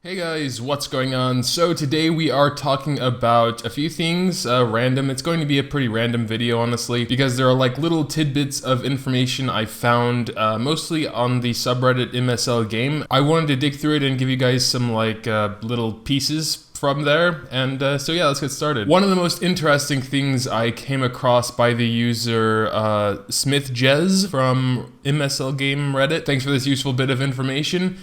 Hey guys, what's going on? So today we are talking about a few things, random. It's going to be a pretty random video, honestly, because there are like little tidbits of information I found, mostly on the subreddit MSLGame. I wanted to dig through it and give you guys some like little pieces from there, and so yeah, let's get started. One of the most interesting things I came across by the user SmithJez from MSLGame Reddit. Thanks for this useful bit of information.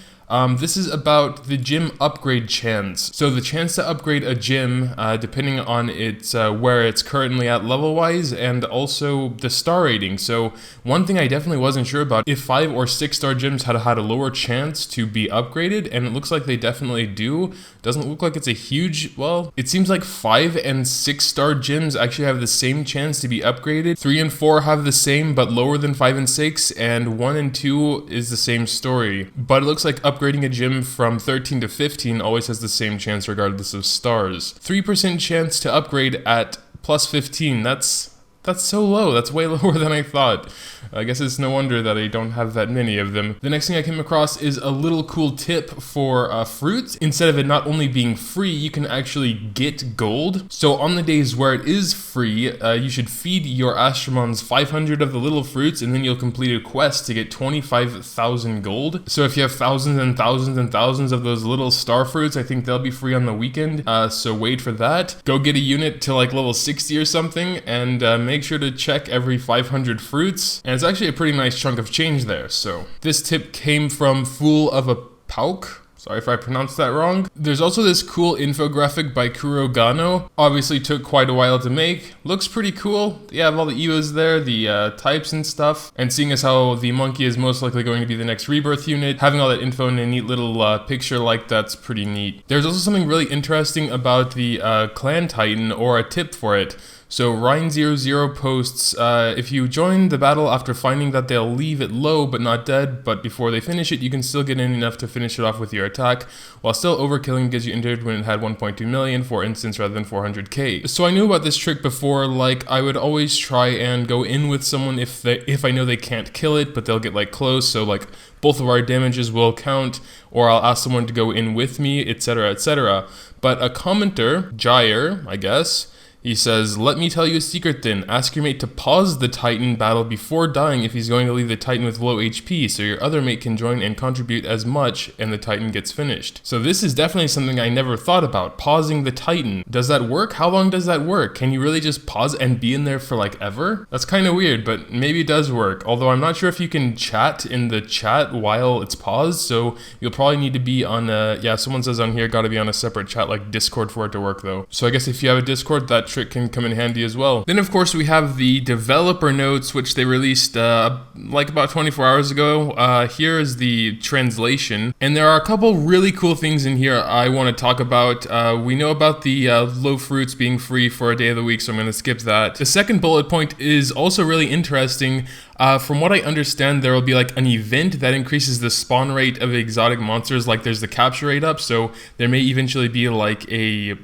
This is about the gym upgrade chance. So the chance to upgrade a gym, depending on its where it's currently at level-wise, and also the star rating. So one thing I definitely wasn't sure about, if 5 or 6 star gyms had a lower chance to be upgraded, and it looks like they definitely do. Doesn't look like it's a huge, well, it seems like 5 and 6 star gyms actually have the same chance to be upgraded. 3 and 4 have the same, but lower than 5 and 6, and 1 and 2 is the same story. But it looks like upgrading a gym from 13 to 15 always has the same chance regardless of stars. 3% chance to upgrade at plus 15, that's so low. That's way lower than I thought. I guess it's no wonder that I don't have that many of them. The next thing I came across is a little cool tip for fruits. Instead of it not only being free, you can actually get gold. So on the days where it is free, you should feed your Astromons 500 of the little fruits, and then you'll complete a quest to get 25,000 gold. So if you have thousands and thousands and thousands of those little star fruits, I think they'll be free on the weekend. So wait for that. Go get a unit to like level 60 or something, and make sure to check every 500 fruits, and it's actually a pretty nice chunk of change there. So this tip came from Fool of a Pauk. Sorry if I pronounced that wrong. There's also this cool infographic by Kurogano. Obviously took quite a while to make. Looks pretty cool. You have all the EVOs there, the types and stuff. And seeing as how the monkey is most likely going to be the next rebirth unit, having all that info in a neat little picture like that's pretty neat. There's also something really interesting about the Clan Titan, or a tip for it. So Ryan00 posts, if you join the battle after finding that they'll leave it low but not dead, but before they finish it, you can still get in enough to finish it off with your attack, while still overkilling gets you injured when it had 1.2 million, for instance, rather than 400k. So I knew about this trick before. Like, I would always try and go in with someone if I know they can't kill it, but they'll get like close, so like both of our damages will count, or I'll ask someone to go in with me, etc, etc. But a commenter, Jair, I guess, he says, "Let me tell you a secret then. Ask your mate to pause the Titan battle before dying if he's going to leave the Titan with low HP, so your other mate can join and contribute as much, and the Titan gets finished." So this is definitely something I never thought about, pausing the Titan. Does that work? How long does that work? Can you really just pause and be in there for like ever? That's kind of weird, but maybe it does work. Although I'm not sure if you can chat in the chat while it's paused, so you'll probably need to be on yeah, someone says on here, gotta be on a separate chat like Discord for it to work though. So I guess if you have a Discord, that trick can come in handy as well. Then of course we have the developer notes, which they released like about 24 hours ago. Here is the translation, and there are a couple really cool things in here I want to talk about. We know about the low fruits being free for a day of the week, so I'm going to skip that. The second bullet point is also really interesting. From what I understand, there will be like an event that increases the spawn rate of exotic monsters, like there's the capture rate up, so there may eventually be like a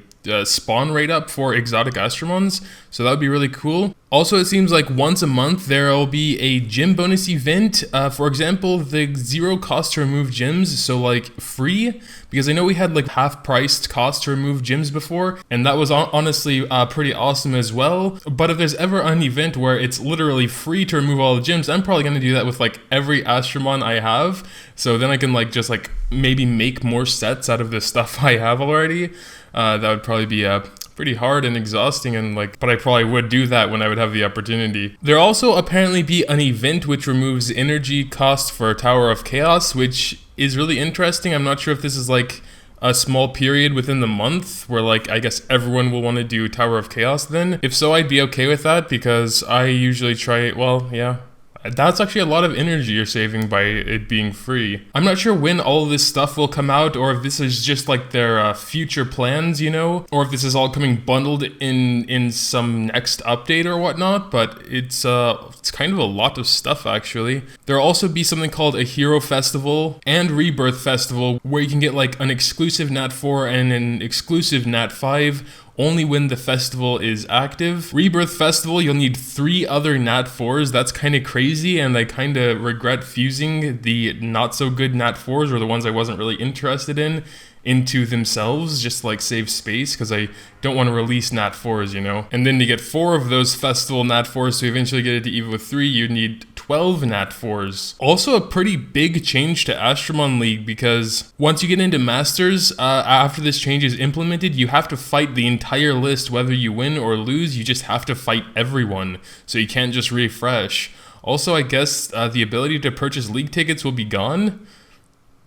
spawn rate up for exotic Astromons, so that would be really cool. Also, it seems like once a month there will be a gym bonus event. For example, the 0 cost to remove gyms, so like free, because I know we had like half-priced cost to remove gyms before, and that was honestly pretty awesome as well. But if there's ever an event where it's literally free to remove all the gyms, I'm probably going to do that with like every Astromon I have, so then I can like just like maybe make more sets out of the stuff I have already. That would probably be pretty hard and exhausting, and like, but I probably would do that when I would have the opportunity. There'll also apparently be an event which removes energy cost for Tower of Chaos, which is really interesting. I'm not sure if this is like a small period within the month where like I guess everyone will want to do Tower of Chaos then. If so, I'd be okay with that, because I usually try, well, yeah. That's actually a lot of energy you're saving by it being free. I'm not sure when all of this stuff will come out, or if this is just like their future plans, you know, or if this is all coming bundled in some next update or whatnot, but it's kind of a lot of stuff actually. There'll also be something called a Hero Festival and Rebirth Festival, where you can get like an exclusive Nat 4 and an exclusive Nat 5 only when the festival is active. Rebirth Festival, you'll need 3 other Nat 4s. That's kind of crazy, and I kind of regret fusing the not so good Nat 4s, or the ones I wasn't really interested in, into themselves just to like save space, because I don't want to release Nat 4s, you know? And then to get 4 of those festival Nat 4s to eventually get it to EVO 3, you need 12 Nat 4s. Also a pretty big change to Astromon League, because once you get into Masters, after this change is implemented, you have to fight the entire list. Whether you win or lose, you just have to fight everyone, so you can't just refresh. Also, I guess the ability to purchase league tickets will be gone.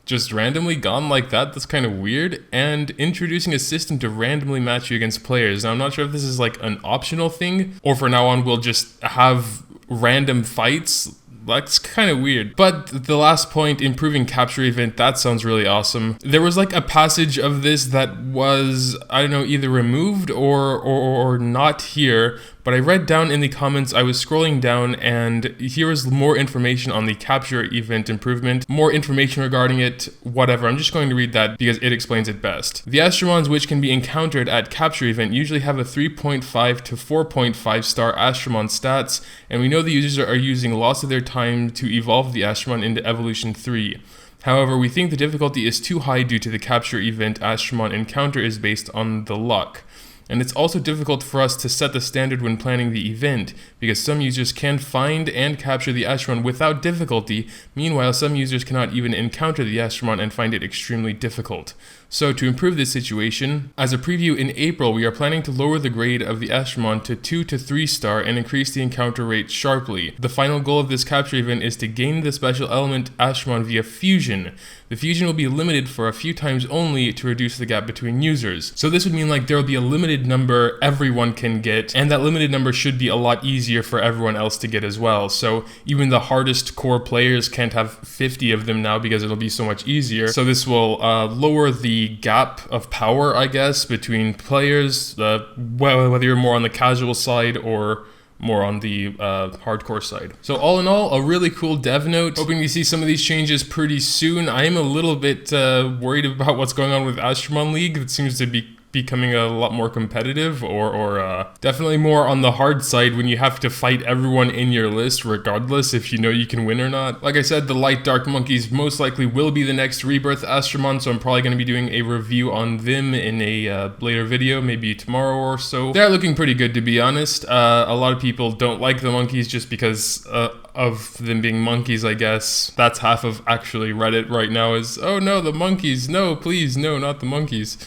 Just randomly gone like that. That's kind of weird. And introducing a system to randomly match you against players. Now, I'm not sure if this is like an optional thing, or from now on we'll just have random fights. That's kind of weird. But the last point, improving capture event, that sounds really awesome. There was like a passage of this that was, I don't know, either removed or not here, but I read down in the comments, I was scrolling down, and here is more information on the capture event improvement, more information regarding it, whatever. I'm just going to read that because it explains it best. The Astromons which can be encountered at capture event usually have a 3.5 to 4.5 star Astromon stats, and we know the users are using lots of their time to evolve the Astromon into Evolution 3. However, we think the difficulty is too high due to the capture event Astromon encounter is based on the luck. And it's also difficult for us to set the standard when planning the event, because some users can find and capture the Astromon without difficulty, meanwhile some users cannot even encounter the Astromon and find it extremely difficult. So to improve this situation, as a preview in April, we are planning to lower the grade of the Astromon to 2 to 3 star and increase the encounter rate sharply. The final goal of this capture event is to gain the special element Astromon via fusion. The fusion will be limited for a few times only to reduce the gap between users. So this would mean like there will be a limited number everyone can get, and that limited number should be a lot easier for everyone else to get as well. So even the hardest core players can't have 50 of them now because it'll be so much easier. So this will lower the gap of power, I guess, between players, whether you're more on the casual side or more on the hardcore side. So all in all, a really cool dev note. Hoping to see some of these changes pretty soon. I am a little bit worried about what's going on with Astromon League. It seems to be becoming a lot more competitive, or definitely more on the hard side when you have to fight everyone in your list regardless if you know you can win or not. Like I said, the light dark monkeys most likely will be the next rebirth Astromon, so I'm probably going to be doing a review on them in a later video, maybe tomorrow or so. They're looking pretty good, to be honest. A lot of people don't like the monkeys just because of them being monkeys, I guess. That's half of actually Reddit right now is, oh no, the monkeys, no, please, no, not the monkeys.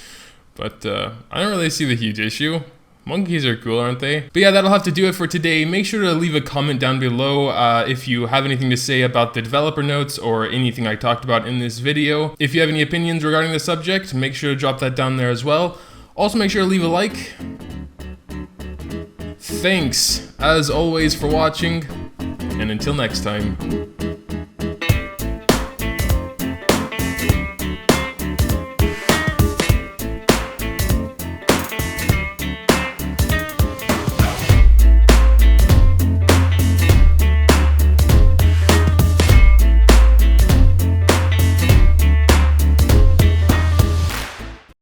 But I don't really see the huge issue. Monkeys are cool, aren't they? But yeah, that'll have to do it for today. Make sure to leave a comment down below if you have anything to say about the developer notes or anything I talked about in this video. If you have any opinions regarding the subject, make sure to drop that down there as well. Also, make sure to leave a like. Thanks, as always, for watching, and until next time.